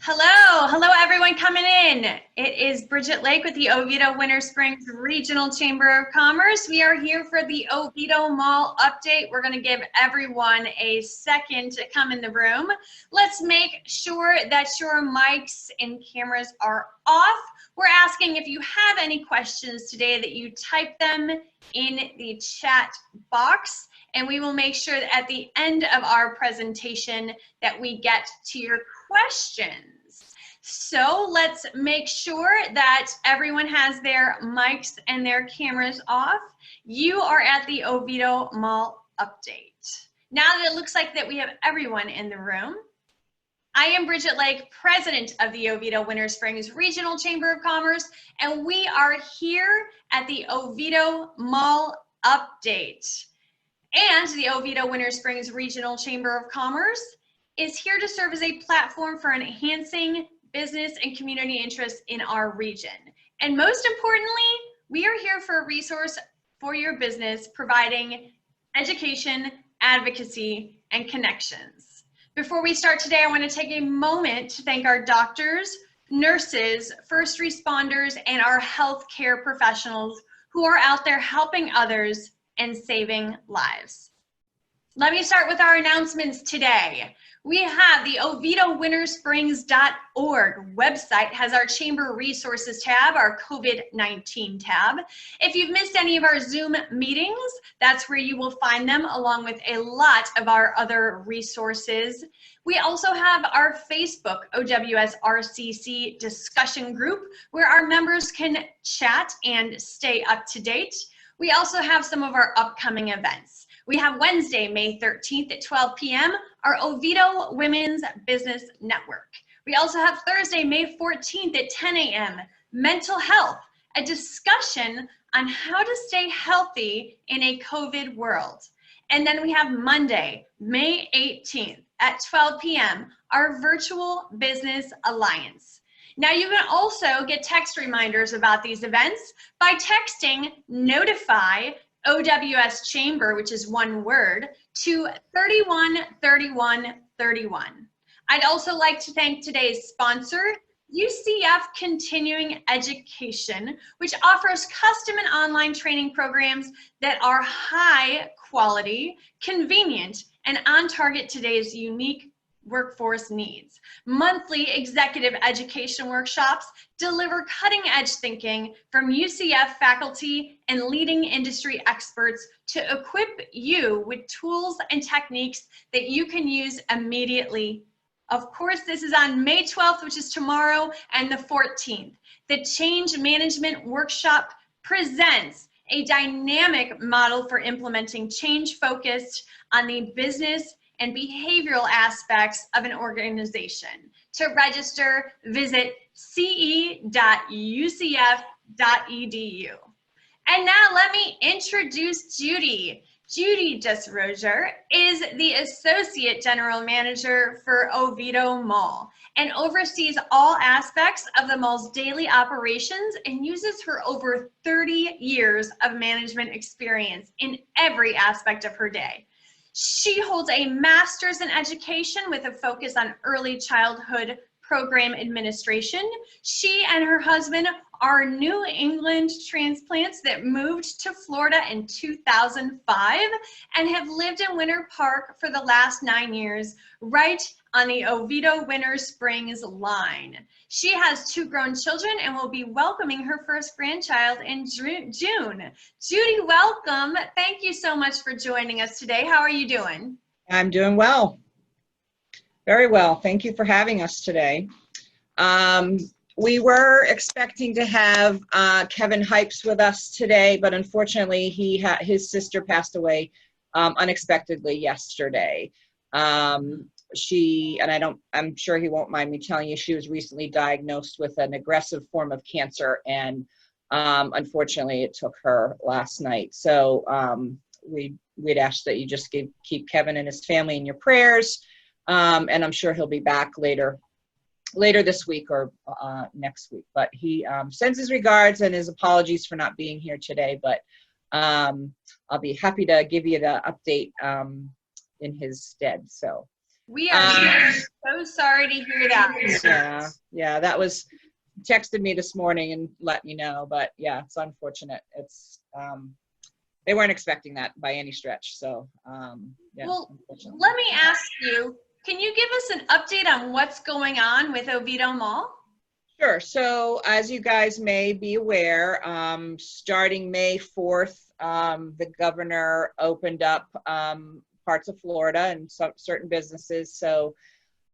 Hello everyone coming in. It is Bridget Lake with the Oviedo Winter Springs Regional Chamber of Commerce. We are here for the Oviedo Mall update. We're going to give everyone a second to come in the room. Let's make sure that your mics and cameras are off. We're asking if you have any questions today that you type them in the chat box, and we will make sure that at the end of our presentation that we get to your questions. So let's make sure that everyone has their mics and their cameras off. You are at the Oviedo Mall update. Now that it looks like that we have everyone in the room, I am Bridget Lake, president of the Oviedo Winter Springs Regional Chamber of Commerce, and we are here at the Oviedo Mall update. And the Oviedo Winter Springs Regional Chamber of Commerce is here to serve as a platform for enhancing business and community interests in our region. And most importantly, we are here for a resource for your business, providing education, advocacy, and connections. Before we start today, I want to take a moment to thank our doctors, nurses, first responders, and our healthcare professionals who are out there helping others and saving lives. Let me start with our announcements today. We have the OviedoWinterSprings.org website has our Chamber Resources tab, our COVID-19 tab. If you've missed any of our Zoom meetings, that's where you will find them along with a lot of our other resources. We also have our Facebook OWSRCC discussion group where our members can chat and stay up to date. We also have some of our upcoming events. We have Wednesday, May 13th at 12 p.m., our Oviedo Women's Business Network. We also have Thursday, May 14th at 10 a.m., Mental Health, a discussion on how to stay healthy in a COVID world. And then we have Monday, May 18th at 12 p.m., our Virtual Business Alliance. Now you can also get text reminders about these events by texting notify OWS Chamber, which is one word, to 313131. I'd also like to thank today's sponsor, UCF Continuing Education, which offers custom and online training programs that are high quality, convenient, and on target today's unique workforce needs. Monthly executive education workshops deliver cutting-edge thinking from UCF faculty and leading industry experts to equip you with tools and techniques that you can use immediately. Of course, this is on May 12th, which is tomorrow, and the 14th. The Change Management Workshop presents a dynamic model for implementing change focused on the business and behavioral aspects of an organization. To register, visit ce.ucf.edu. And now let me introduce Judy. Judy Desroger is the Associate General Manager for Oviedo Mall and oversees all aspects of the mall's daily operations and uses her over 30 years of management experience in every aspect of her day. She holds a master's in education with a focus on early childhood program administration. She and her husband are New England transplants that moved to Florida in 2005 and have lived in Winter Park for the last 9 years, right on the Oviedo Winter Springs line. She has 2 grown children and will be welcoming her first grandchild in June. Judy, welcome. Thank you so much for joining us today. How are you doing? I'm doing well. Very well. Thank you for having us today. We were expecting to have Kevin Hypes with us today, but unfortunately his sister passed away unexpectedly yesterday. I'm sure he won't mind me telling you, she was recently diagnosed with an aggressive form of cancer, and unfortunately it took her last night. So we'd ask that you just keep Kevin and his family in your prayers, and I'm sure he'll be back later this week or next week. But he sends his regards and his apologies for not being here today, but I'll be happy to give you the update in his stead. So we are So sorry to hear that. Yeah, that was texted me this morning and let me know, but yeah, it's unfortunate. It's they weren't expecting that by any stretch. So yeah. Well, let me ask you, can you give us an update on what's going on with Oviedo Mall? Sure. So as you guys may be aware, starting May 4th, the governor opened up parts of Florida and certain businesses. So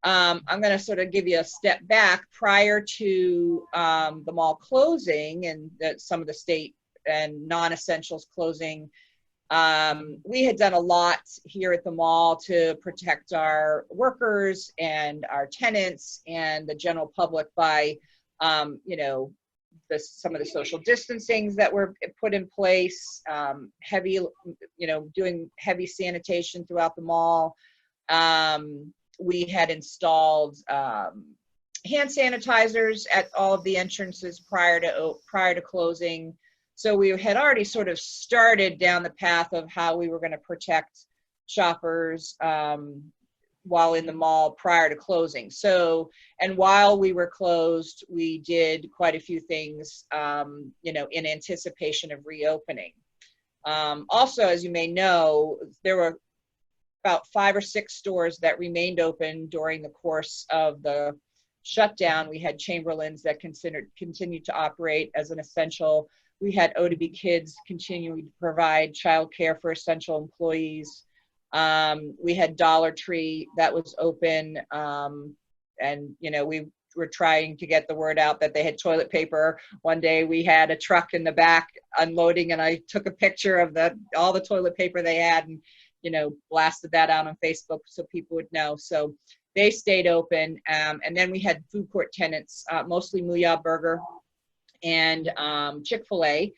I'm going to sort of give you a step back. Prior to the mall closing and some of the state and non-essentials closing, we had done a lot here at the mall to protect our workers and our tenants and the general public by, you know, some of the social distancings that were put in place, heavy, you know, doing heavy sanitation throughout the mall. We had installed hand sanitizers at all of the entrances prior to closing. So we had already sort of started down the path of how we were going to protect shoppers while in the mall prior to closing. So, and while we were closed, we did quite a few things, you know, in anticipation of reopening. Also, as you may know, there were about 5 or 6 stores that remained open during the course of the shutdown. We had Chamberlain's that continued to operate as an essential. We had O2B Kids continuing to provide childcare for essential employees. We had Dollar Tree that was open, and you know, we were trying to get the word out that they had toilet paper. One day we had a truck in the back unloading, and I took a picture of all the toilet paper they had, and you know, blasted that out on Facebook so people would know. So they stayed open, and then we had food court tenants, mostly Mooyah Burger and Chick-fil-A,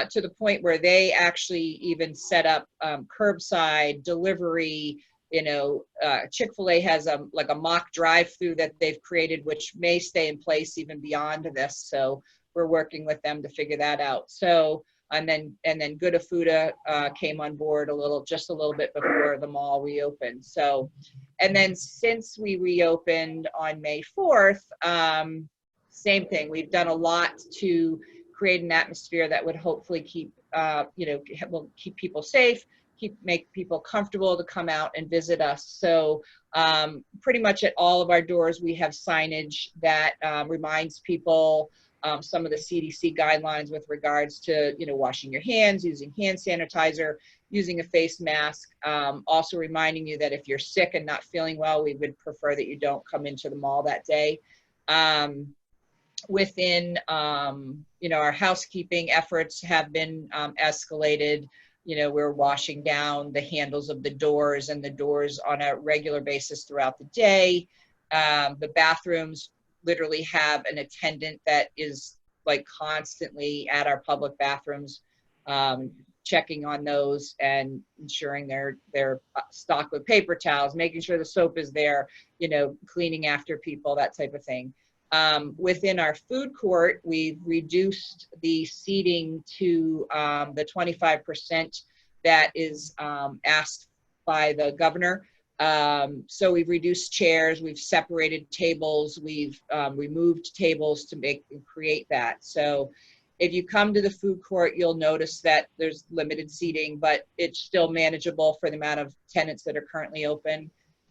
to the point where they actually even set up curbside delivery. You know, Chick-fil-A has like a mock drive-through that they've created, which may stay in place even beyond this. So we're working with them to figure that out. So, and then Good Afuda came on board just a little bit before the mall reopened. So, and then since we reopened on May 4th, same thing. We've done a lot to create an atmosphere that would hopefully keep, you know, will keep people safe, make people comfortable to come out and visit us. So pretty much at all of our doors, we have signage that reminds people some of the CDC guidelines with regards to, you know, washing your hands, using hand sanitizer, using a face mask. Also reminding you that if you're sick and not feeling well, we would prefer that you don't come into the mall that day. Within, you know, our housekeeping efforts have been escalated. You know, we're washing down the handles of the doors and the doors on a regular basis throughout the day. The bathrooms literally have an attendant that is like constantly at our public bathrooms, checking on those and ensuring they're stocked with paper towels, making sure the soap is there, you know, cleaning after people, that type of thing. Within our food court, we've reduced the seating to the 25% that is asked by the governor. So we've reduced chairs, we've separated tables, we've removed tables to create that. So if you come to the food court, you'll notice that there's limited seating, but it's still manageable for the amount of tenants that are currently open.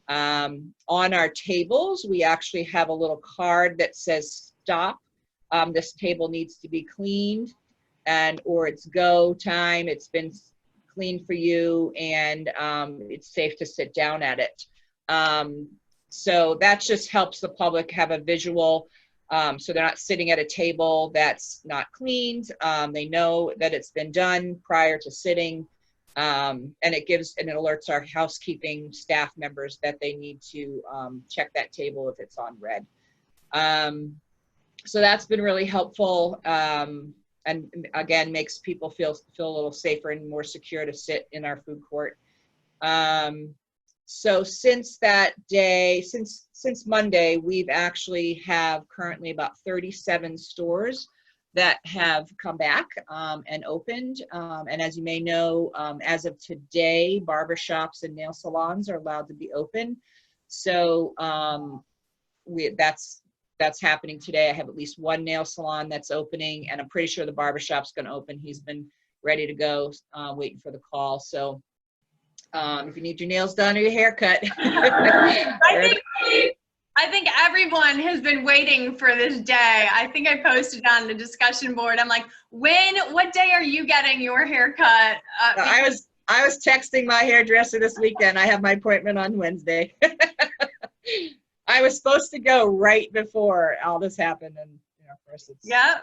On our tables, we actually have a little card that says stop. This table needs to be cleaned, or it's go time. It's been cleaned for you, and it's safe to sit down at it. So that just helps the public have a visual, so they're not sitting at a table that's not cleaned. They know that it's been done prior to sitting. And it alerts our housekeeping staff members that they need to check that table if it's on red. So that's been really helpful, and again makes people feel a little safer and more secure to sit in our food court. So since that day, since Monday, we've actually have currently about 37 stores that have come back and opened. And as you may know, as of today, barber shops and nail salons are allowed to be open. So that's happening today. I have at least one nail salon that's opening, and I'm pretty sure the barber shop's going to open. He's been ready to go, waiting for the call. So if you need your nails done or your haircut. I think everyone has been waiting for this day. I think I posted on the discussion board. I'm like, what day are you getting your haircut? I was texting my hairdresser this weekend. I have my appointment on Wednesday. I was supposed to go right before all this happened, and of course it's yeah.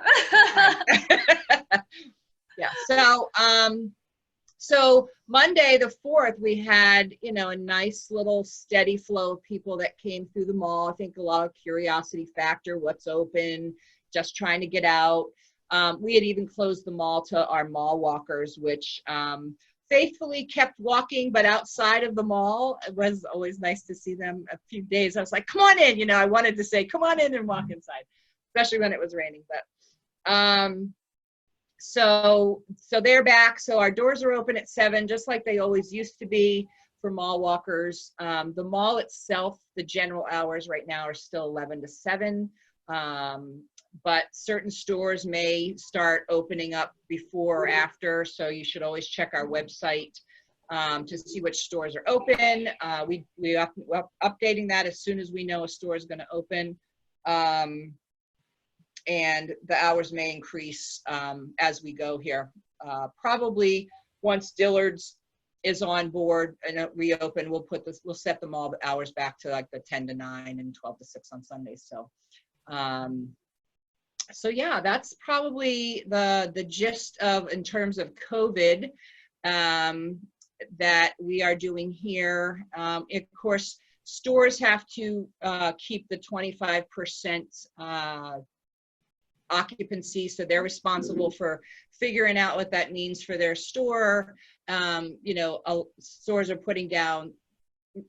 Yeah. So Monday the 4th, we had, a nice little steady flow of people that came through the mall. I think a lot of curiosity factor, what's open, just trying to get out. We had even closed the mall to our mall walkers, which faithfully kept walking, but outside of the mall. It was always nice to see them. A few days I was like, come on in, I wanted to say, come on in and walk inside, especially when it was raining. But so they're back. So our doors are open at 7, just like they always used to be for mall walkers. The mall itself, the general hours right now are still 11 to 7. But certain stores may start opening up before or after. So you should always check our website to see which stores are open. We're updating that as soon as we know a store is going to open. And the hours may increase as we go here. Probably once Dillard's is on board and reopen, we'll set the mall hours back to like the 10 to 9 and 12 to 6 on Sundays. So yeah, that's probably the gist of, in terms of COVID, that we are doing here. Of course, stores have to keep the 25% occupancy, so they're responsible for figuring out what that means for their store. Stores are putting down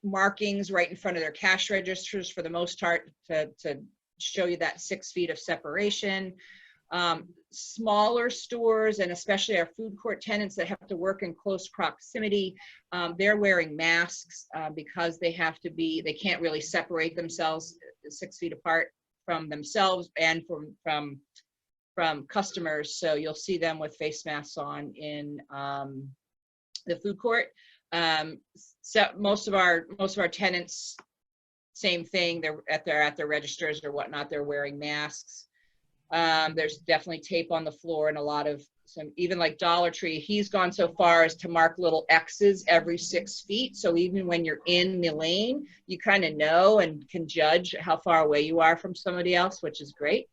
markings right in front of their cash registers for the most part to show you that 6 feet of separation. Smaller stores, and especially our food court tenants that have to work in close proximity, they're wearing masks because they can't really separate themselves 6 feet apart from themselves and from customers. So you'll see them with face masks on in the food court. So most of our tenants, same thing. They're at their registers or whatnot. They're wearing masks. There's definitely tape on the floor, and a lot of even like Dollar Tree, he's gone so far as to mark little X's every 6 feet. So even when you're in the lane, you kind of know and can judge how far away you are from somebody else, which is great.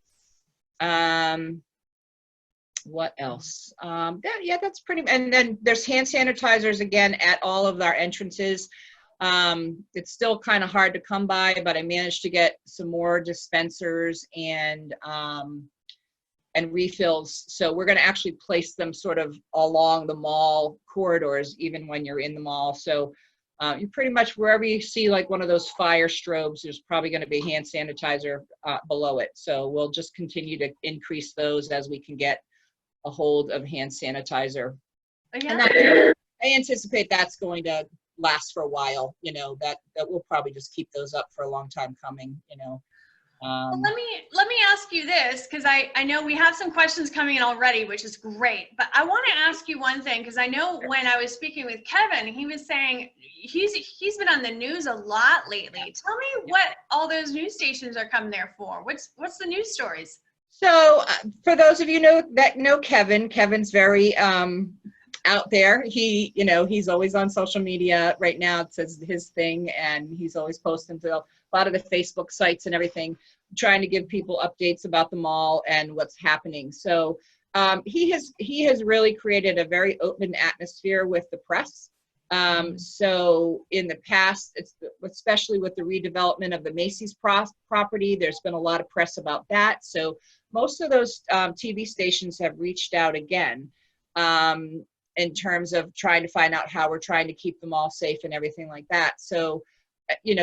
What else? That's pretty, and then there's hand sanitizers again at all of our entrances. It's still kind of hard to come by, but I managed to get some more dispensers and refills. So we're going to actually place them sort of along the mall corridors, even when you're in the mall. So you pretty much, wherever you see like one of those fire strobes, there's probably going to be hand sanitizer below it. So we'll just continue to increase those as we can get a hold of hand sanitizer. Yeah. And I anticipate that's going to last for a while, that we'll probably just keep those up for a long time coming, Well, let me ask you this, because I know we have some questions coming in already, which is great, but I want to ask you one thing, because I know when I was speaking with Kevin, he was saying he's been on the news a lot lately. Tell me what all those news stations are coming there for. What's the news stories? So for those of you that know Kevin, Kevin's very out there. He's always on social media right now. It says his thing, and he's always posting to a lot of the Facebook sites and everything, trying to give people updates about the mall and what's happening. So he has really created a very open atmosphere with the press. So in the past, especially with the redevelopment of the Macy's property, there's been a lot of press about that. So most of those TV stations have reached out again in terms of trying to find out how we're trying to keep them all safe and everything like that. So,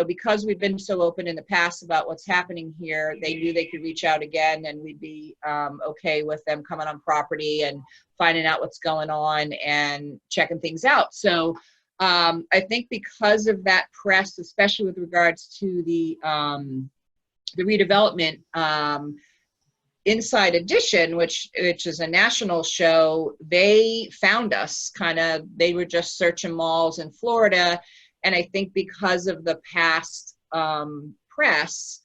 because we've been so open in the past about what's happening here, they knew they could reach out again, and we'd be okay with them coming on property and finding out what's going on and checking things out. So I think because of that press, especially with regards to the redevelopment, Inside Edition, which is a national show, they found us they were just searching malls in Florida. And I think because of the past press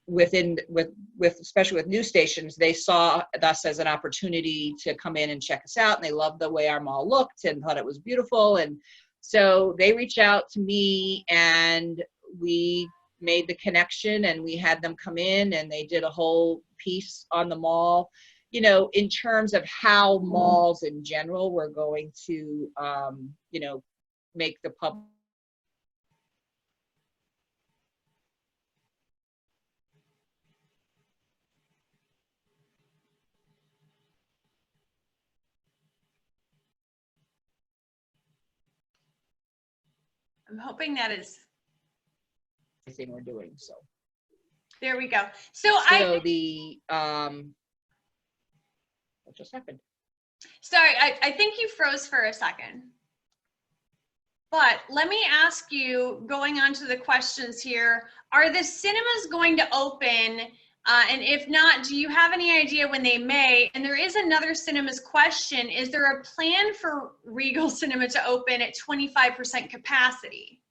especially with news stations, they saw us as an opportunity to come in and check us out. And they loved the way our mall looked and thought it was beautiful. And so they reached out to me and we made the connection, and we had them come in and they did a whole piece on the mall, in terms of how malls in general were going to, make the public. I'm hoping that is. Thing we're doing. So there we go. what just happened? Sorry, I think you froze for a second. But let me ask you, going on to the questions here, are the cinemas going to open? And if not, do you have any idea when they may? And there is another cinemas question. Is there a plan for Regal Cinema to open at 25% capacity?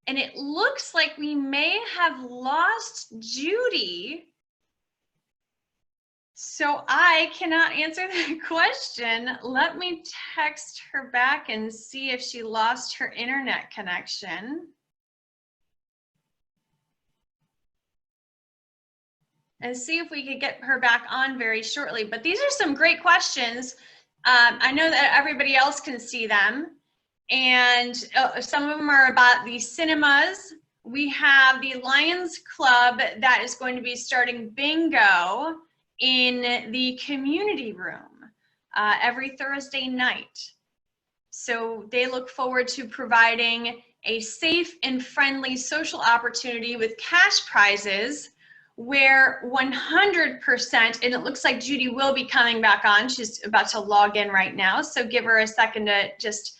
And it looks like we may have lost Judy. So I cannot answer that question. Let me text her back and see if she lost her internet connection. And see if we could get her back on very shortly. But these are some great questions. I know that everybody else can see them. And some of them are about the cinemas. We have the Lions Club that is going to be starting bingo in the community room every Thursday night. So they look forward to providing a safe and friendly social opportunity with cash prizes where 100%, and it looks like Judy will be coming back on. She's about to log in right now. So give her a second to just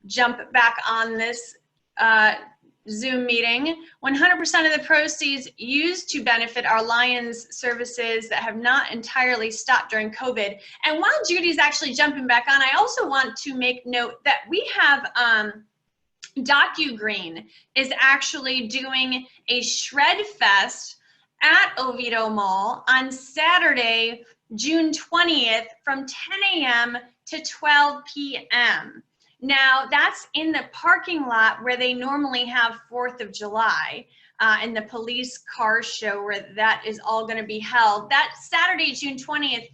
jump back on this Zoom meeting. 100% of the proceeds used to benefit our Lions services that have not entirely stopped during COVID. And while Judy's actually jumping back on, I also want to make note that we have DocuGreen is actually doing a Shred Fest at Oviedo Mall on Saturday, June 20th from 10 a.m. to 12 p.m. Now, that's in the parking lot where they normally have 4th of July and the police car show where that is all going to be held. That's Saturday, June 20th.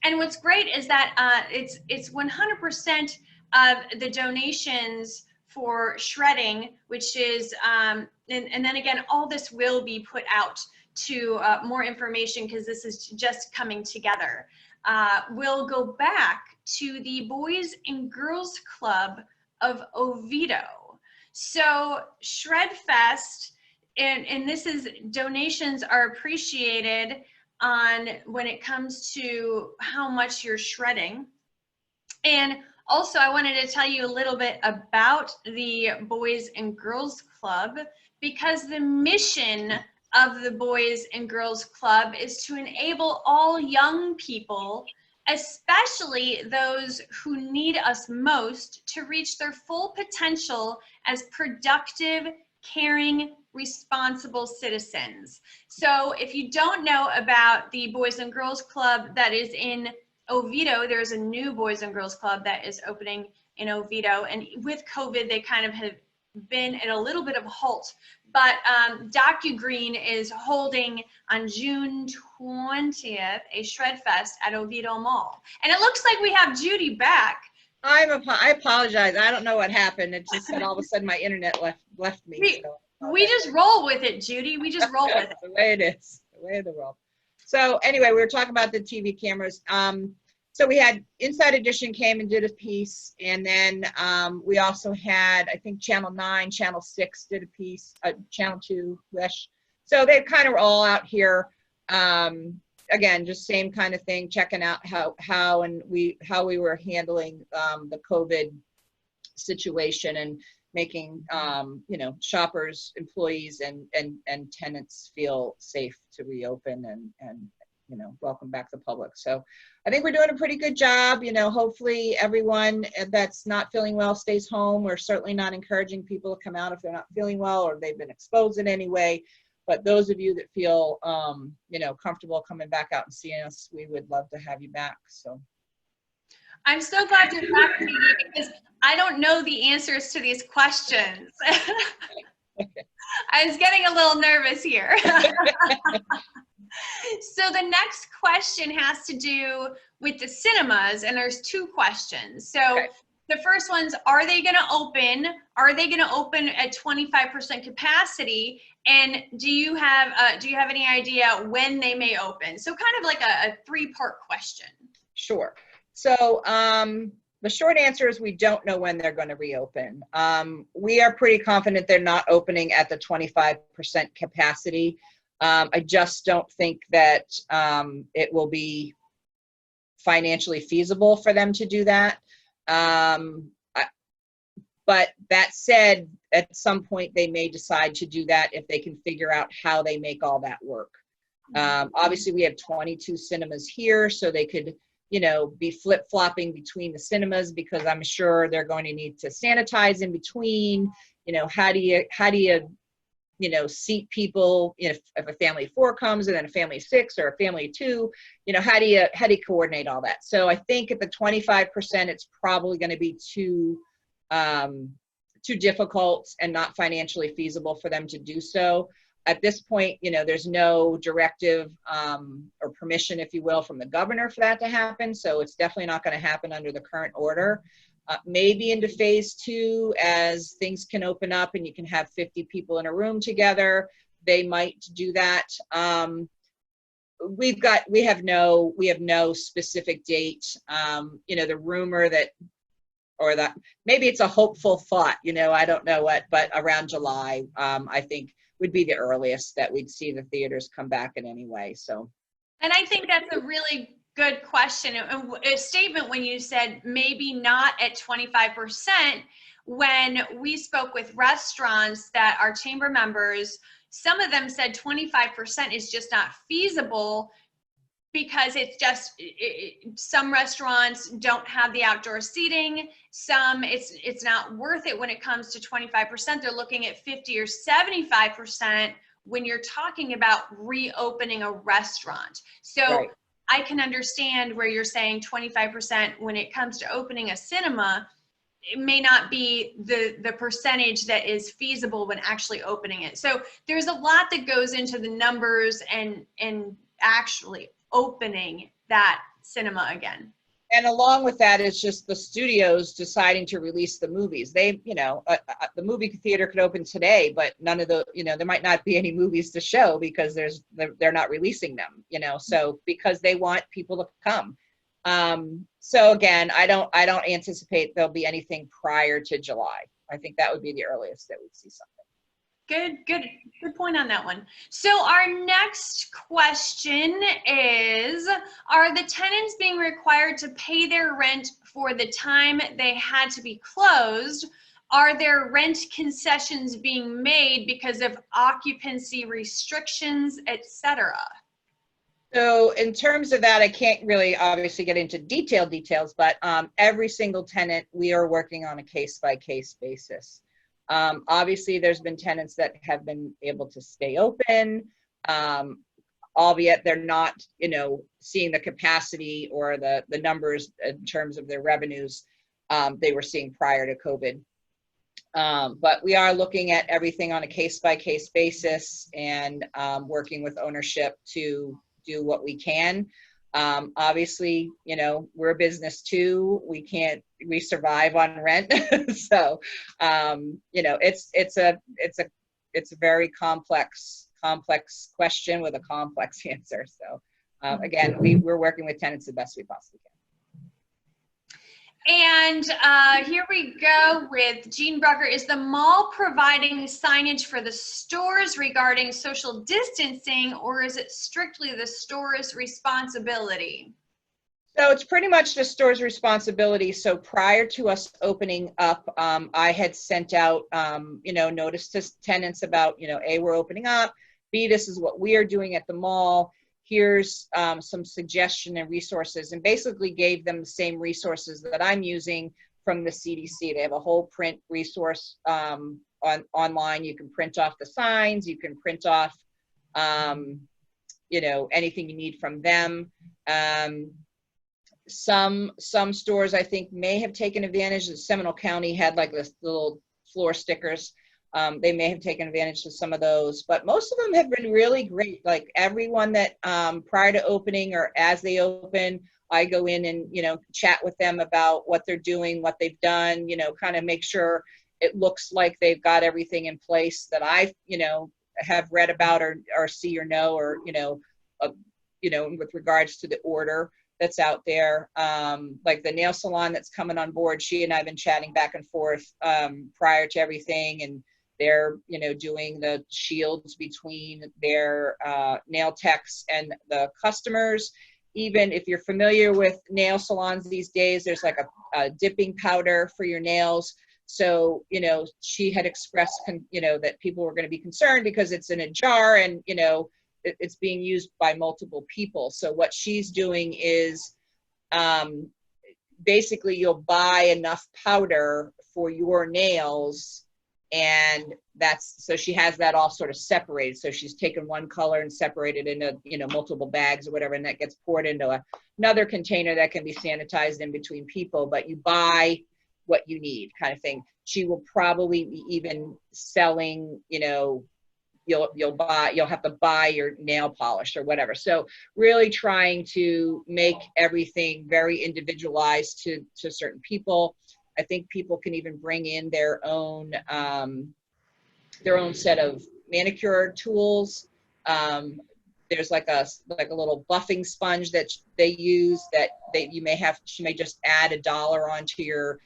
And what's great is that it's 100% of the donations for shredding, which is, and then again, all this will be put out to more information because this is just coming together. We'll go back to the Boys and Girls Club of Oviedo. So Shred Fest, and this is donations are appreciated on when it comes to how much you're shredding. And also I wanted to tell you a little bit about the Boys and Girls Club because the mission of the Boys and Girls Club is to enable all young people, especially those who need us most, to reach their full potential as productive, caring, responsible citizens. So if you don't know about the Boys and Girls Club that is in Oviedo, there's a new Boys and Girls Club that is opening in Oviedo. And with COVID, they kind of have been at a little bit of a halt. But DocuGreen is holding on June 20th a Shred Fest at Oviedo Mall. And it looks like we have Judy back. I apologize. I don't know what happened. It just said all of a sudden my internet left me. We just roll with it, Judy. We just roll with it. The way it is, the way of the world. So anyway, we were talking about the TV cameras. So we had Inside Edition came and did a piece, and then we also had, I think, Channel 9, Channel 6 did a piece, Channel 2, Wish. So they kind of were all out here again, just same kind of thing, checking out how we were handling the COVID situation and making shoppers, employees, and tenants feel safe to reopen and welcome back the public. So I think we're doing a pretty good job. Hopefully everyone that's not feeling well stays home. We're certainly not encouraging people to come out if they're not feeling well or they've been exposed in any way. But those of you that feel comfortable coming back out and seeing us, we would love to have you back. So I'm so glad you're back, because I don't know the answers to these questions. I was getting a little nervous here. So the next question has to do with the cinemas, and there's two questions. So okay. The first one's, are they going to open? Are they going to open at 25% capacity? And do you have any idea when they may open? So kind of like a three-part question. Sure. So the short answer is we don't know when they're going to reopen. We are pretty confident they're not opening at the 25% capacity. I just don't think that it will be financially feasible for them to do that. But that said, at some point they may decide to do that if they can figure out how they make all that work. Obviously we have 22 cinemas here, so they could be flip-flopping between the cinemas, because I'm sure they're going to need to sanitize in between. How do you seat people if a family of 4 comes and then a family of 6 or a family of 2, how do you coordinate all that? So I think at the 25%, it's probably going to be too difficult and not financially feasible for them to do so. At this point, there's no directive or permission, if you will, from the governor for that to happen. So it's definitely not going to happen under the current order. Maybe into phase 2, as things can open up and you can have 50 people in a room together, they might do that. We have no specific date. The rumor that maybe it's a hopeful thought, I don't know what, but around July, I think would be the earliest that we'd see the theaters come back in any way. So, and I think that's a really good question. A statement when you said maybe not at 25%. When we spoke with restaurants that are chamber members, some of them said 25% is just not feasible, because it's just some restaurants don't have the outdoor seating. Some it's not worth it when it comes to 25%. They're looking at 50 or 75% when you're talking about reopening a restaurant. So right. I can understand where you're saying 25% when it comes to opening a cinema. It may not be the percentage that is feasible when actually opening it. So there's a lot that goes into the numbers and actually opening that cinema again. And along with that is just the studios deciding to release the movies. They, the movie theater could open today, but none of the, there might not be any movies to show because they're not releasing them, so because they want people to come. So again, I don't anticipate there'll be anything prior to July. I think that would be the earliest that we'd see something. Good point on that one. So our next question is, are the tenants being required to pay their rent for the time they had to be closed? Are there rent concessions being made because of occupancy restrictions, etc.? So in terms of that, I can't really obviously get into details, but every single tenant, we are working on a case-by-case basis. Obviously, there's been tenants that have been able to stay open, albeit they're not, seeing the capacity or the numbers in terms of their revenues they were seeing prior to COVID. But we are looking at everything on a case-by-case basis and working with ownership to do what we can. Obviously, we're a business too. We survive on rent. So, it's a very complex question with a complex answer. So, again, we're working with tenants the best we possibly And here we go with Jean Brucker. Is the mall providing signage for the stores regarding social distancing, or is it strictly the store's responsibility? So it's pretty much the store's responsibility. So prior to us opening up, I had sent out, notice to tenants about, A, we're opening up, B, this is what we are doing at the mall. Here's some suggestion and resources, and basically gave them the same resources that I'm using from the CDC. They have a whole print resource online. You can print off the signs, you can print off, anything you need from them. Some stores I think may have taken advantage. Seminole County had like this little floor stickers. They may have taken advantage of some of those, but most of them have been really great. Like everyone that prior to opening or as they open, I go in and, chat with them about what they're doing, what they've done, kind of make sure it looks like they've got everything in place that I, have read about or see or know, or, with regards to the order that's out there. Like the nail salon that's coming on board, she and I have been chatting back and forth prior to everything, and they're doing the shields between their nail techs and the customers. Even if you're familiar with nail salons these days, there's like a dipping powder for your nails. So she had expressed that people were going to be concerned because it's in a jar and it's being used by multiple people. So what she's doing is basically you'll buy enough powder for your nails, and so she has that all sort of separated. So she's taken one color and separated into multiple bags or whatever, and that gets poured into another container that can be sanitized in between people, but you buy what you need kind of thing. She will probably be even selling, you'll have to buy your nail polish or whatever. So really trying to make everything very individualized to certain people. I think people can even bring in their own set of manicure tools. There's like a little buffing sponge that they use that she may just add $1 onto your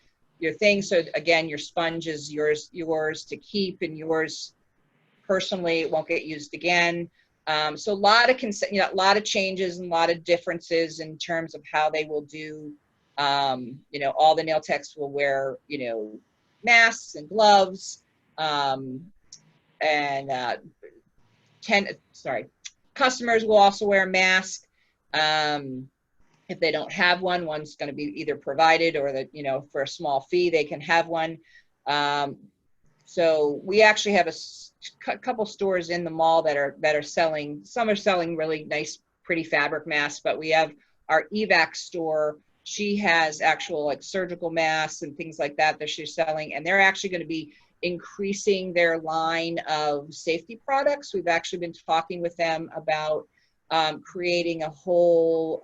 thing. So again, your sponge is yours to keep, and yours personally, it won't get used again. So a lot of changes and a lot of differences in terms of how they will do. All the nail techs will wear, masks and gloves, customers will also wear a mask. If they don't have one, one's going to be either provided or that, for a small fee, they can have one. So we actually have a couple stores in the mall that are selling. Some are selling really nice, pretty fabric masks, but we have our evac store. She has actual like surgical masks and things like that she's selling, and they're actually going to be increasing their line of safety products. We've actually been talking with them about creating a whole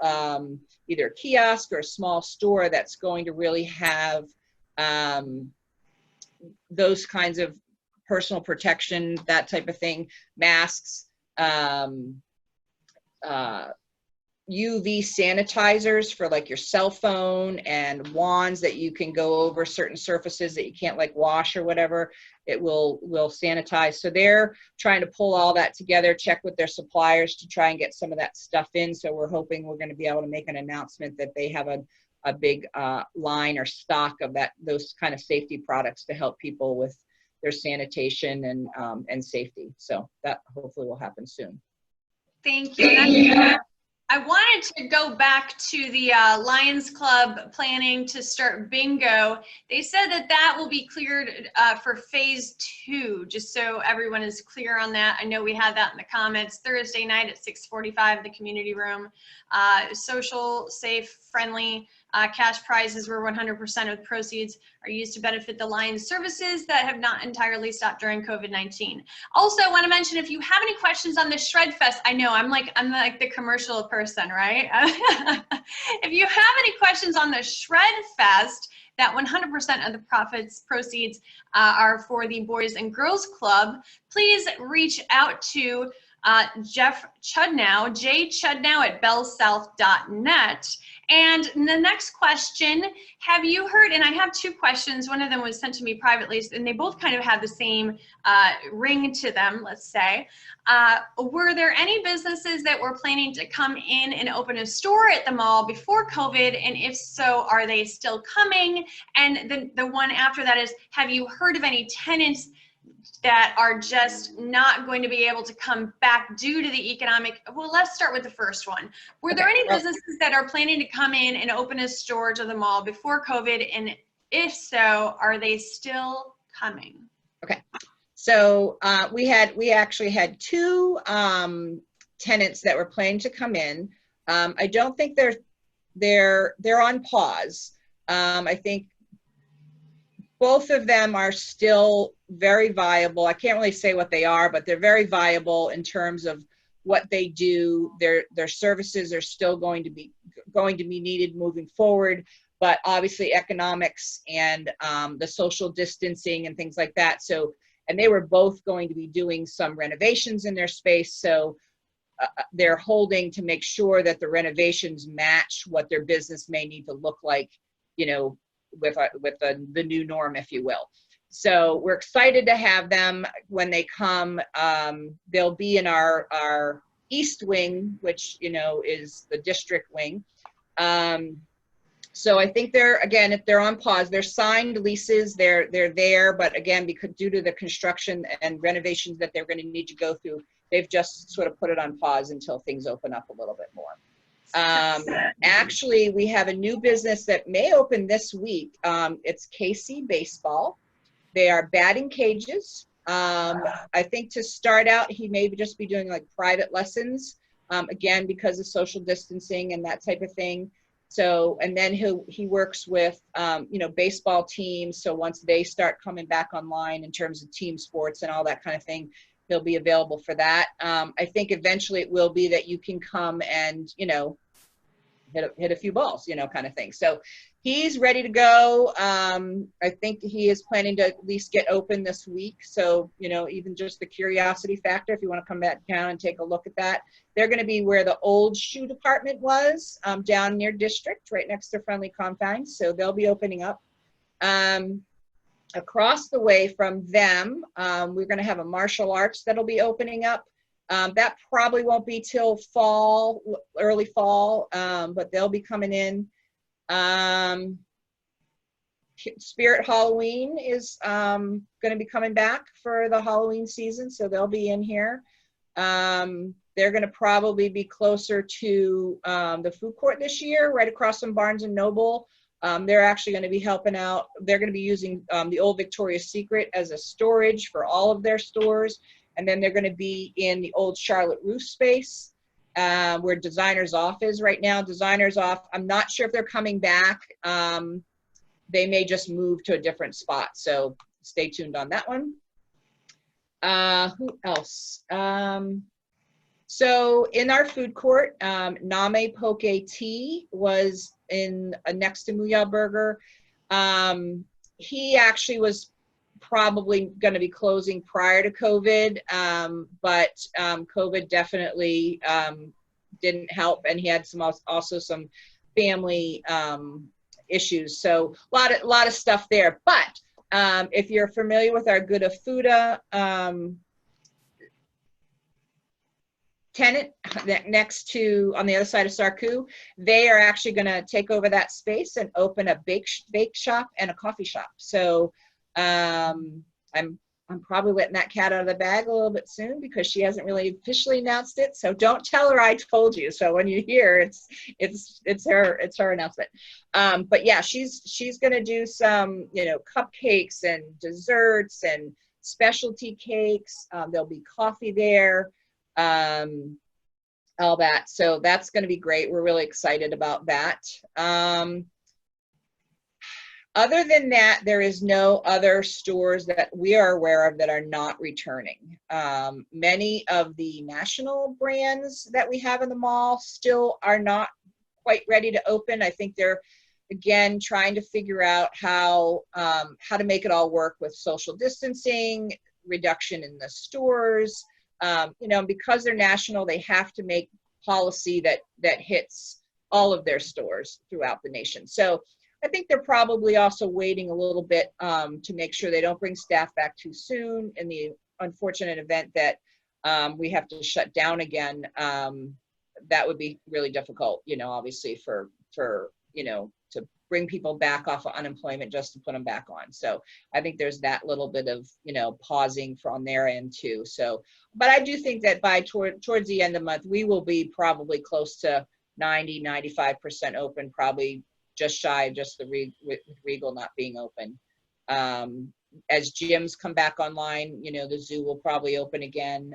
either kiosk or a small store that's going to really have those kinds of personal protection, that type of thing, masks, UV sanitizers for like your cell phone, and wands that you can go over certain surfaces that you can't like wash or whatever. It will sanitize. So they're trying to pull all that together, check with their suppliers to try and get some of that stuff in. So we're hoping we're going to be able to make an announcement that they have a big line or stock of those kind of safety products to help people with their sanitation and safety. So that hopefully will happen soon. Thank you. I wanted to go back to the Lions Club planning to start bingo. They said that will be cleared for phase 2, just so everyone is clear on that. I know we had that in the comments. Thursday night at 6:45 in the community room. Social, safe, friendly. Cash prizes where 100% of the proceeds are used to benefit the Lions services that have not entirely stopped during COVID-19. Also, I want to mention, if you have any questions on the Shred Fest, I know I'm like the commercial person, right? If you have any questions on the Shred Fest, that 100% of the proceeds are for the Boys and Girls Club, please reach out to Jeff Chudnow, jchudnow@bellsouth.net. And the next question, have you heard, and I have two questions, one of them was sent to me privately, and they both kind of have the same ring to them, let's say. Were there any businesses that were planning to come in and open a store at the mall before COVID? And if so, are they still coming? And the one after that is, have you heard of any tenants that are just not going to be able to come back due to the economic? Well, let's start with the first one. Were there any businesses that are planning to come in and open a store to the mall before COVID? And if so, are they still coming? Okay. So we actually had two tenants that were planning to come in. I don't think they're on pause. I think both of them are still very viable. I can't really say what they are, but they're very viable in terms of what they do. Their services are still going to be needed moving forward, but obviously economics and the social distancing and things like that. So, and they were both going to be doing some renovations in their space. So they're holding to make sure that the renovations match what their business may need to look like, you know, with the new norm, if you will. So we're excited to have them when they come. They'll be in our East Wing, which, you know, is the district wing. So I think if they're on pause, they're signed leases, they're there, but again, because due to the construction and renovations that they're going to need to go through, they've just sort of put it on pause until things open up a little bit more. Actually, we have a new business that may open this week. It's KC Baseball. They are batting cages. I think to start out, he may just be doing like private lessons, again, because of social distancing and that type of thing. So, and then he works with, you know, baseball teams. So once they start coming back online in terms of team sports and all that kind of thing, he'll be available for that. I think eventually it will be that you can come and, you know, hit a few balls, you know, kind of thing. So he's ready to go. I think he is planning to at least get open this week. So, you know, even just the curiosity factor, if you want to come back down and take a look at that. They're going to be where the old shoe department was, down near District, right next to Friendly Confines. So they'll be opening up. Across the way from them, we're going to have a martial arts that'll be opening up. That probably won't be till fall, early fall, but they'll be coming in. Spirit Halloween is going to be coming back for the Halloween season, so they'll be in here. They're going to probably be closer to the food court this year, right across from Barnes and Noble. They're actually going to be helping out. They're going to be using the old Victoria's Secret as a storage for all of their stores. And then they're going to be in the old Charlotte Russe space, where Designer's Off is right now. Designer's Off, I'm not sure if they're coming back. They may just move to a different spot. So stay tuned on that one. Who else? So in our food court, Name Poke Tea was in next to Muya Burger. He actually was probably going to be closing prior to COVID, but COVID definitely didn't help, and he had also some family issues. So a lot of stuff there. But if you're familiar with our Good of Fuda tenant next to, on the other side of Sarku, they are actually going to take over that space and open a bake shop and a coffee shop. So I'm probably letting that cat out of the bag a little bit soon, because she hasn't really officially announced it. So don't tell her I told you. So when you hear it's her announcement. But yeah, she's going to do some, you know, cupcakes and desserts and specialty cakes. There'll be coffee there. All that. So that's going to be great. We're really excited about that. Other than that, there is no other stores that we are aware of that are not returning. Many of the national brands that we have in the mall still are not quite ready to open. I think they're, again, trying to figure out how to make it all work with social distancing, reduction in the stores, you know, because they're national, they have to make policy that hits all of their stores throughout the nation. So I think they're probably also waiting a little bit to make sure they don't bring staff back too soon in the unfortunate event that we have to shut down again. That would be really difficult, you know, obviously for, you know, to bring people back off of unemployment just to put them back on. So I think there's that little bit of, you know, pausing from their end too. So, but I do think that by towards the end of the month, we will be probably close to 90–95% open, probably just shy of just the Regal not being open. As gyms come back online, you know, the zoo will probably open again.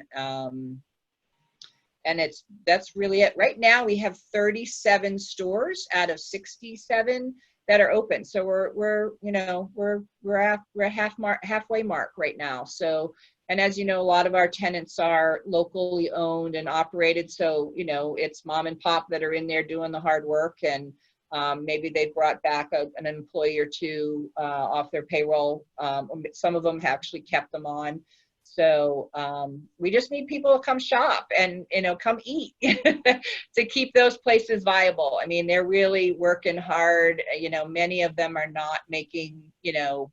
And that's really it. Right now we have 37 stores out of 67 that are open. So we're halfway mark right now. So, and as you know, a lot of our tenants are locally owned and operated. So, you know, it's mom and pop that are in there doing the hard work, and maybe they brought back an employee or two off their payroll. Some of them have actually kept them on. So we just need people to come shop and, you know, come eat to keep those places viable. I mean, they're really working hard. You know, many of them are not making, you know,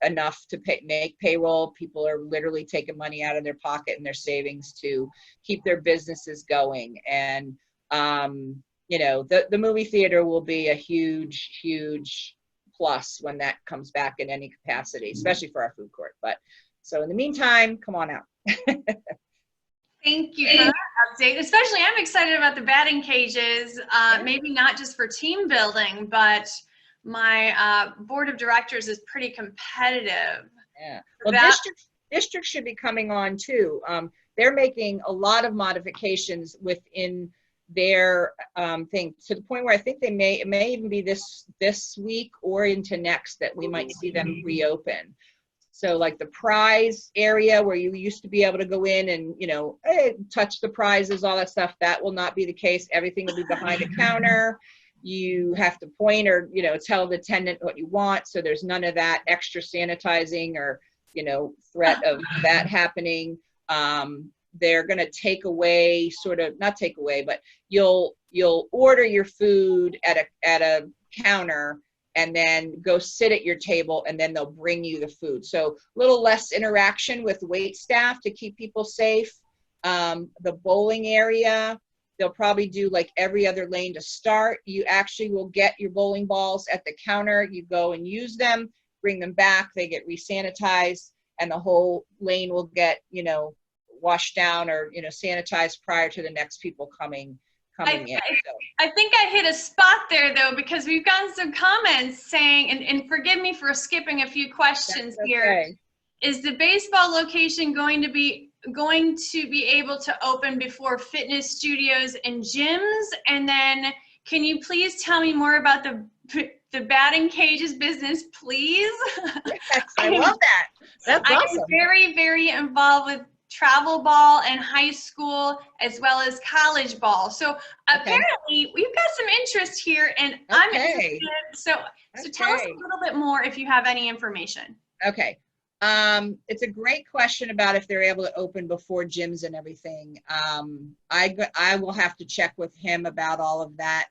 enough to make payroll. People are literally taking money out of their pocket and their savings to keep their businesses going. And, you know, the movie theater will be a huge, huge plus when that comes back in any capacity, especially for our food court. But so in the meantime, come on out. Thank you for that update. Especially, I'm excited about the batting cages, maybe not just for team building, but my board of directors is pretty competitive. Yeah. Well, districts should be coming on too. They're making a lot of modifications within their thing, to the point where I think it may even be this week or into next that we might see them reopen. So like the prize area where you used to be able to go in and, you know, hey, touch the prizes, all that stuff, that will not be the case. Everything will be behind the counter. You have to point or, you know, tell the attendant what you want. So there's none of that extra sanitizing or, you know, threat of that happening. They're going to take away, sort of, not take away, but you'll order your food at a counter and then go sit at your table, and then they'll bring you the food. So a little less interaction with wait staff to keep people safe. The bowling area, they'll probably do like every other lane to start. You actually will get your bowling balls at the counter. You go and use them, bring them back. They get resanitized, and the whole lane will get, you know, washed down or, you know, sanitized prior to the next people coming in. I think I hit a spot there though, because we've gotten some comments saying, and forgive me for skipping a few questions here. Is the baseball location going to be able to open before fitness studios and gyms? And then can you please tell me more about the batting cages business, please? Yes, I love that. That's awesome. I'm very, very involved with travel ball and high school as well as college ball. So apparently we've got some interest here, and I'm interested. So tell us a little bit more if you have any information. Okay. It's a great question about if they're able to open before gyms and everything. I will have to check with him about all of that.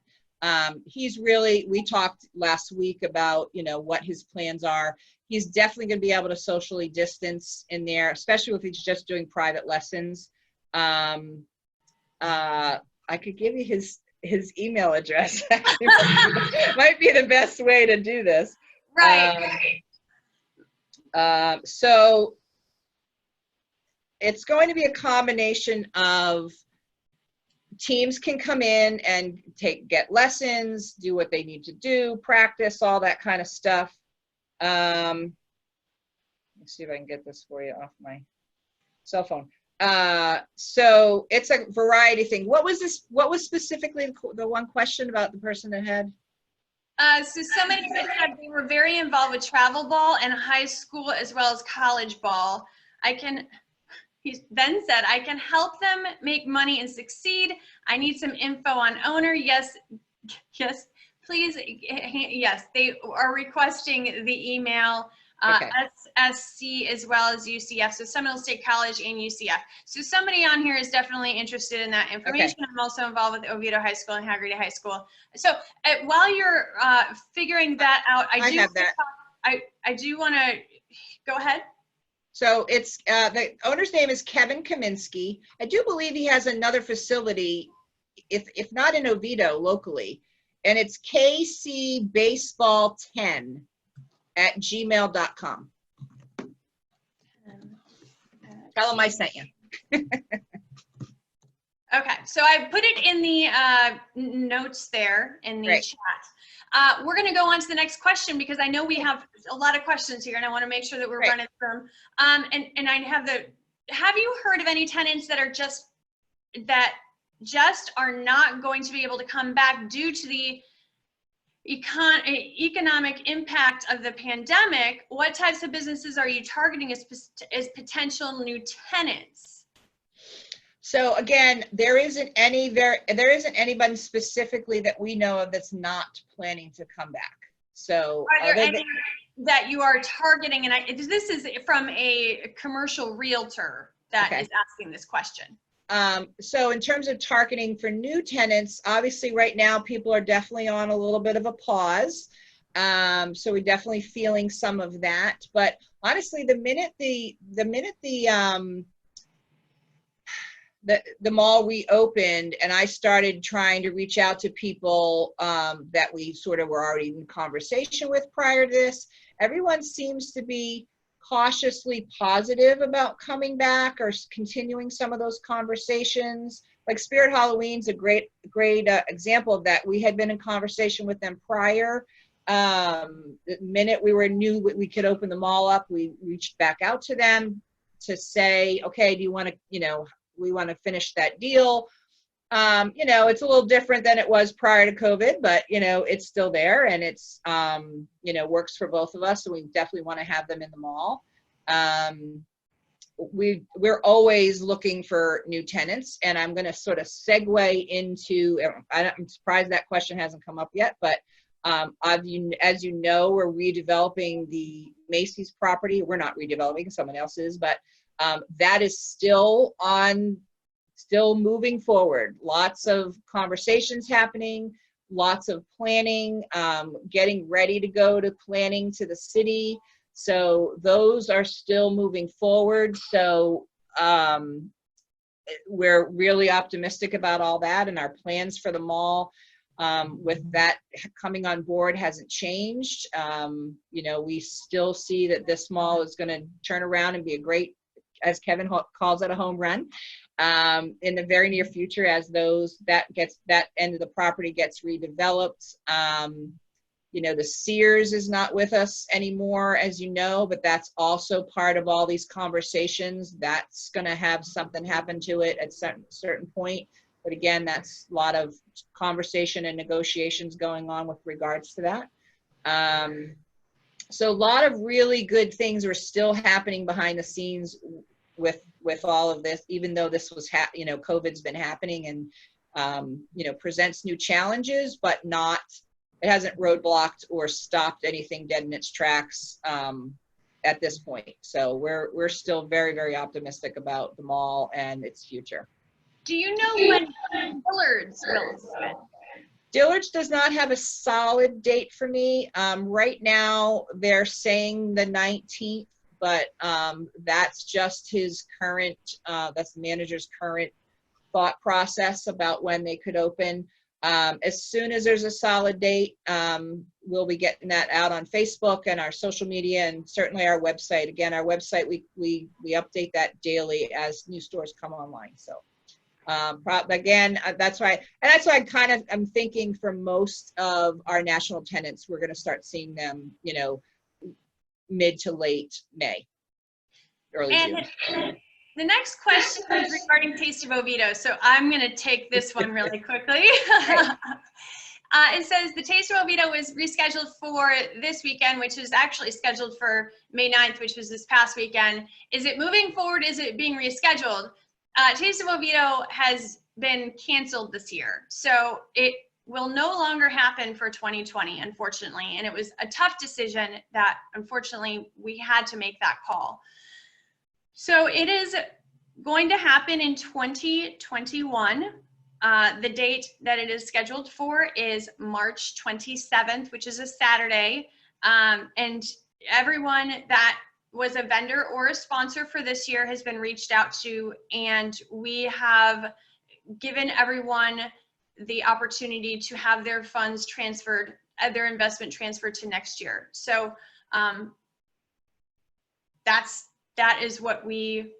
We talked last week about, you know, what his plans are. He's definitely going to be able to socially distance in there, especially if he's just doing private lessons. I could give you his email address. Might be the best way to do this. Right. So it's going to be a combination of teams can come in and get lessons, do what they need to do, practice, all that kind of stuff. Let's see if I can get this for you off my cell phone. So it's a variety thing. What was specifically the one question about the person that had? So somebody said they were very involved with travel ball and high school as well as college ball. He then said, I can help them make money and succeed. I need some info on owner. Yes, please. Yes, they are requesting the email Okay. SSC as well as UCF, so Seminole State College and UCF. So somebody on here is definitely interested in that information. Okay. I'm also involved with Oviedo High School and Hagerty High School. So while you're figuring that out, I do have that. I do want to go ahead. So it's the owner's name is Kevin Kaminsky. I do believe he has another facility, if not in Oviedo, locally, and it's kcbaseball10@gmail.com. Tell him I sent you. Okay, so I put it in the notes there in the chat. We're going to go on to the next question because I know we have a lot of questions here, and I want to make sure that we're running through them. And I have you heard of any tenants that are just are not going to be able to come back due to the economic impact of the pandemic? What types of businesses are you targeting as potential new tenants? So again, there isn't anybody specifically that we know of that's not planning to come back. So are there any that you are targeting? And this is from a commercial realtor that is asking this question. So in terms of targeting for new tenants, obviously right now people are definitely on a little bit of a pause. So we're definitely feeling some of that. But honestly, the minute the mall reopened and I started trying to reach out to people that we sort of were already in conversation with prior to this, everyone seems to be cautiously positive about coming back or continuing some of those conversations. Like Spirit Halloween's a great example of that. We had been in conversation with them prior. The minute we knew we could open the mall up, we reached back out to them to say, okay, do you want to, we want to finish that deal. It's a little different than it was prior to COVID, but it's still there and it's works for both of us. So we definitely want to have them in the mall. We're always looking for new tenants, and I'm going to sort of segue into. I'm surprised that question hasn't come up yet, but as you know, we're redeveloping the Macy's property. We're not redeveloping; someone else is, but that is still moving forward. Lots of conversations happening, lots of planning, getting ready to go to planning to the city. So those are still moving forward. So we're really optimistic about all that, and our plans for the mall with that coming on board hasn't changed. We still see that this mall is going to turn around and be a great, as Kevin calls it, a home run in the very near future as that end of the property gets redeveloped. The Sears is not with us anymore, as you know, but that's also part of all these conversations. That's going to have something happen to it at certain point. But again, that's a lot of conversation and negotiations going on with regards to that. So a lot of really good things are still happening behind the scenes with all of this, even though this was, COVID's been happening and, presents new challenges, but it hasn't roadblocked or stopped anything dead in its tracks at this point. So we're still very, very optimistic about the mall and its future. Do you know when Dillard's will open? Dillard's does not have a solid date for me. Right now, they're saying the 19th, but that's just his current, that's the manager's current thought process about when they could open. As soon as there's a solid date, we'll be getting that out on Facebook and our social media and certainly our website. Again, our website, we update that daily as new stores come online. So again, that's why I'm thinking for most of our national tenants, we're going to start seeing them, mid to late May, early June. The next question is regarding Taste of Oviedo, so I'm going to take this one really quickly. It says the Taste of Oviedo was rescheduled for this weekend, which is actually scheduled for May 9th, which was this past weekend. Is it moving forward? Is it being rescheduled? Taste of Oviedo has been canceled this year, so it will no longer happen for 2020, unfortunately. And it was a tough decision that, unfortunately, we had to make that call. So it is going to happen in 2021. The date that it is scheduled for is March 27th, which is a Saturday. And everyone that was a vendor or a sponsor for this year has been reached out to, and we have given everyone the opportunity to have their funds transferred, their investment transferred to next year. So that is what we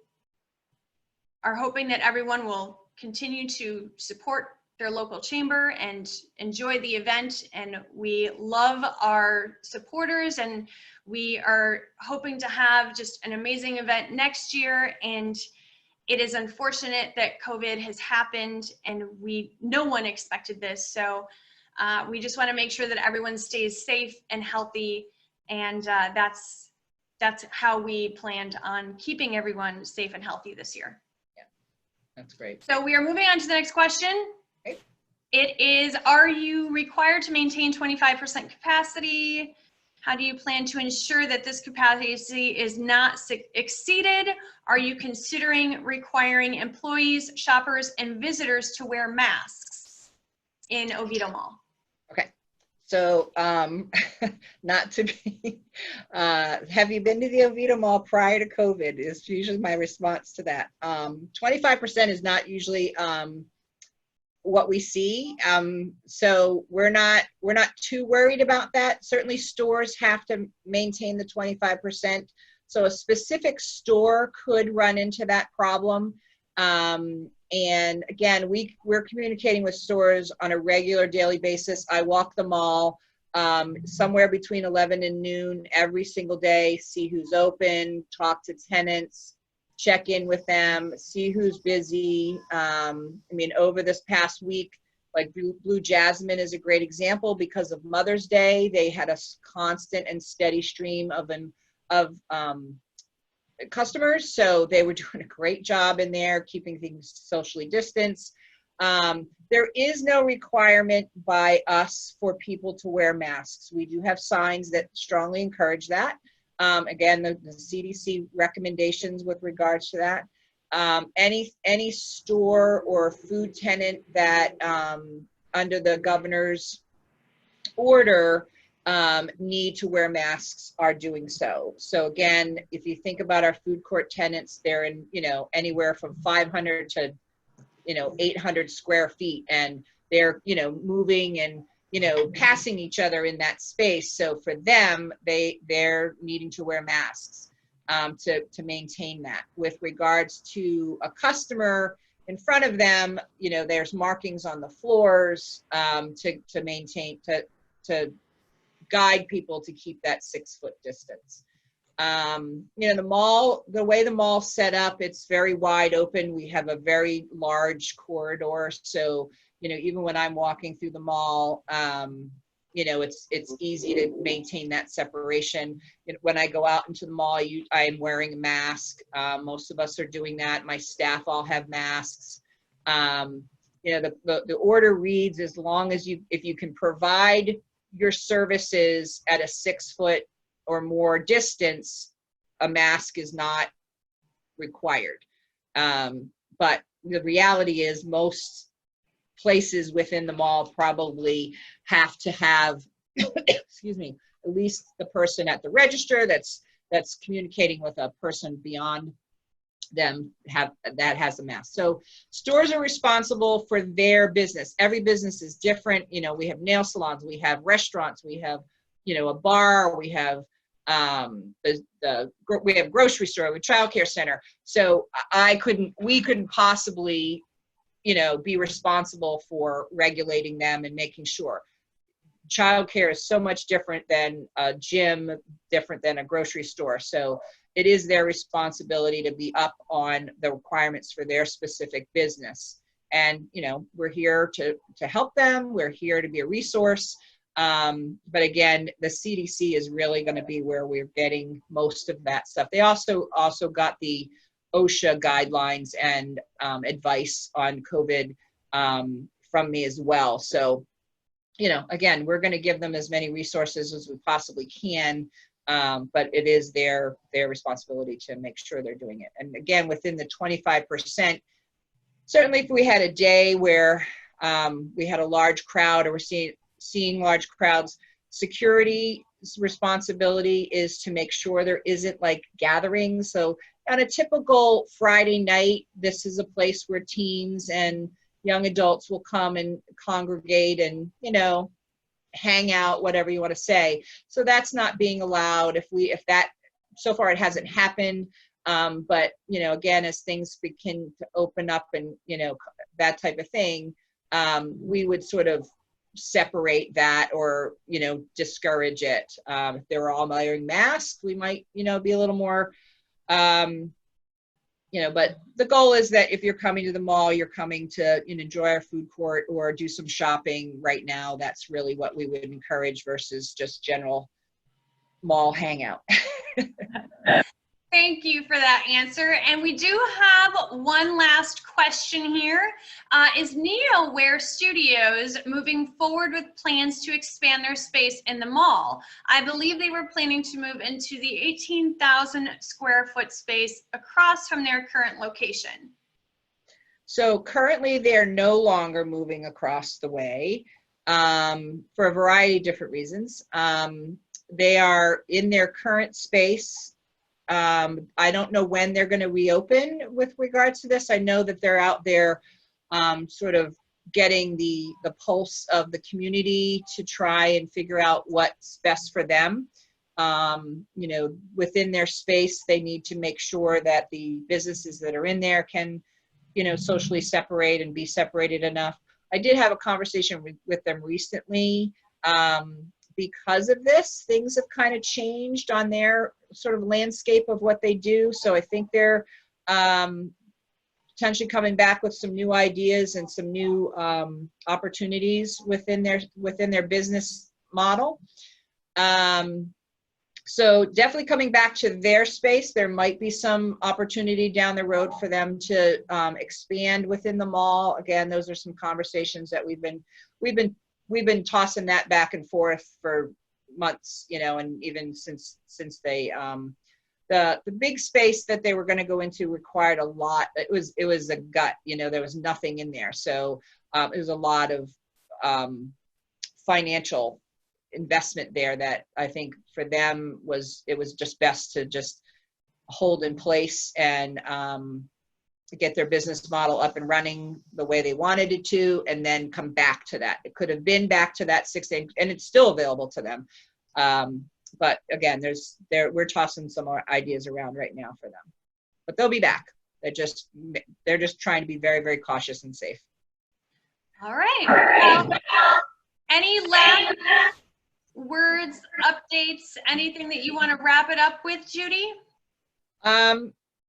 are hoping, that everyone will continue to support their local chamber and enjoy the event. And we love our supporters, and we are hoping to have just an amazing event next year. And it is unfortunate that COVID has happened, and no one expected this. So we just want to make sure that everyone stays safe and healthy. And that's how we planned on keeping everyone safe and healthy this year. Yeah, that's great. So we are moving on to the next question. Okay. It is, are you required to maintain 25% capacity? How do you plan to ensure that this capacity is not exceeded? Are you considering requiring employees, shoppers, and visitors to wear masks in Oviedo Mall? Okay, so not to be, have you been to the Oviedo Mall prior to COVID is usually my response to that. 25% is not usually what we see. So we're not too worried about that. Certainly stores have to maintain the 25%. So a specific store could run into that problem. And again, we're communicating with stores on a regular daily basis. I walk the mall somewhere between 11 and noon every single day, see who's open, talk to tenants, check in with them, see who's busy. I mean, over this past week, like Blue Jasmine is a great example. Because of Mother's Day, they had a constant and steady stream of customers. So they were doing a great job in there, keeping things socially distanced. There is no requirement by us for people to wear masks. We do have signs that strongly encourage that. Again, the CDC recommendations with regards to that. Any store or food tenant that under the governor's order need to wear masks are doing so. So again, if you think about our food court tenants, they're in, anywhere from 500 to, 800 square feet, and they're, moving and, passing each other in that space. So for them, they're needing to wear masks to maintain that. With regards to a customer in front of them, there's markings on the floors to maintain, to guide people to keep that 6-foot distance. The mall, the way the mall's set up, it's very wide open. We have a very large corridor. So, even when I'm walking through the mall, it's easy to maintain that separation. When I go out into the mall, I'm wearing a mask. Most of us are doing that. My staff all have masks. The order reads, as long as if you can provide your services at a 6-foot or more distance, a mask is not required. But the reality is most places within the mall probably have to have, excuse me, at least the person at the register that's communicating with a person beyond them that has a mask. So stores are responsible for their business. Every business is different. We have nail salons, we have restaurants, we have, a bar, we have we have grocery store, we have childcare center. So we couldn't possibly, be responsible for regulating them and making sure. Childcare is so much different than a gym, different than a grocery store. So it is their responsibility to be up on the requirements for their specific business. And, we're here to help them. We're here to be a resource. But again, the CDC is really going to be where we're getting most of that stuff. They also got the OSHA guidelines and advice on COVID from me as well. So again, we're going to give them as many resources as we possibly can, but it is their responsibility to make sure they're doing it. And again, within the 25%, certainly if we had a day where we had a large crowd, or we're seeing large crowds, security's responsibility is to make sure there isn't like gatherings. So on a typical Friday night, this is a place where teens and young adults will come and congregate and, hang out, whatever you want to say. So that's not being allowed. If that, so far it hasn't happened. But, again, as things begin to open up and, that type of thing, we would sort of separate that or, discourage it. If they were all wearing masks, we might, be a little more, but the goal is that if you're coming to the mall, you're coming to enjoy our food court or do some shopping right now. That's really what we would encourage versus just general mall hangout. Thank you for that answer. And we do have one last question here. Is NeoWare Studios moving forward with plans to expand their space in the mall? I believe they were planning to move into the 18,000 square foot space across from their current location. So currently they're no longer moving across the way for a variety of different reasons. They are in their current space. I don't know when they're going to reopen with regards to this. I know that they're out there sort of getting the pulse of the community to try and figure out what's best for them. Within their space, they need to make sure that the businesses that are in there can, socially separate and be separated enough. I did have a conversation with them recently. Because of this, things have kind of changed on their sort of landscape of what they do. So I think they're potentially coming back with some new ideas and some new opportunities within their business model. So definitely coming back to their space, there might be some opportunity down the road for them to expand within the mall. Again, those are some conversations that we've been tossing that back and forth for months, and even since they, the big space that they were going to go into required a lot. It was a gut, there was nothing in there. So it was a lot of financial investment there that I think for them it was just best to just hold in place and get their business model up and running the way they wanted it to, and then come back to that. It could have been back to that 6 and it's still available to them. But again, we're tossing some more ideas around right now for them, but they'll be back. They're just trying to be very, very cautious and safe. All right. Any last words, updates, anything that you want to wrap it up with, Judy?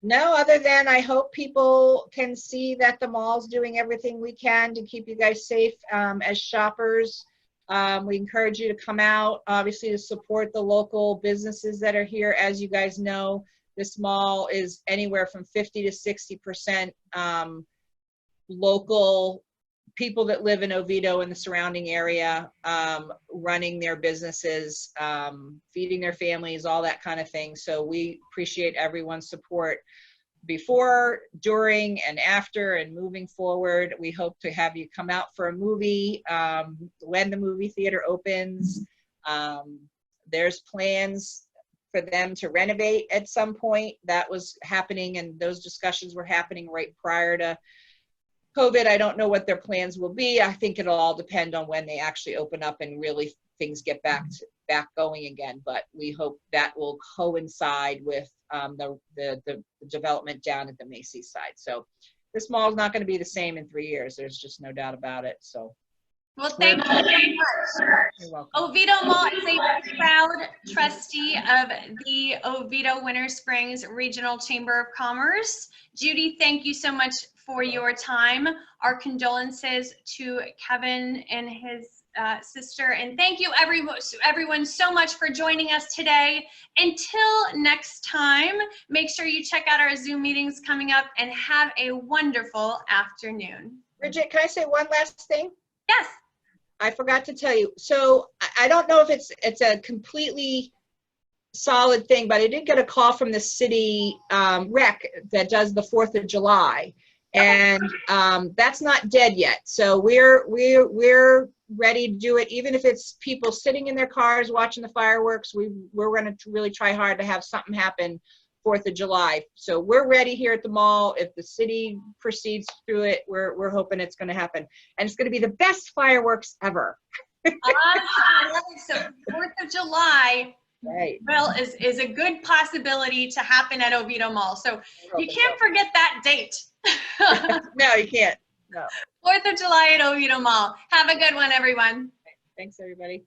No, other than I hope people can see that the mall's doing everything we can to keep you guys safe as shoppers. We encourage you to come out, obviously, to support the local businesses that are here. As you guys know, this mall is anywhere from 50 to 60% local people that live in Oviedo and the surrounding area, running their businesses, feeding their families, all that kind of thing. So we appreciate everyone's support before, during, and after, and moving forward. We hope to have you come out for a movie when the movie theater opens. There's plans for them to renovate at some point. That was happening, and those discussions were happening right prior to COVID. I don't know what their plans will be. I think it'll all depend on when they actually open up and really things get back going again. But we hope that will coincide with the development down at the Macy's side. So this mall is not going to be the same in 3 years. There's just no doubt about it. So. Well, thank you very much. You're welcome. Oviedo Mall is a proud trustee of the Oviedo Winter Springs Regional Chamber of Commerce. Judy, thank you so much for your time. Our condolences to Kevin and his sister, and thank you everyone so much for joining us today. Until next time, make sure you check out our Zoom meetings coming up, and have a wonderful afternoon. Bridget, can I say one last thing? Yes. I forgot to tell you. So I don't know if it's a completely solid thing, but I did get a call from the city rec that does the 4th of July, and that's not dead yet. So we're ready to do it, even if it's people sitting in their cars watching the fireworks. We're going to really try hard to have something happen 4th of July. So we're ready here at the mall. If the city proceeds through it, we're hoping it's going to happen, and it's going to be the best fireworks ever. So 4th of July. Right. Well, is a good possibility to happen at Oviedo Mall. So you can't forget that date. No, you can't. No. 4th of July at Oviedo Mall. Have a good one, everyone. Thanks, everybody.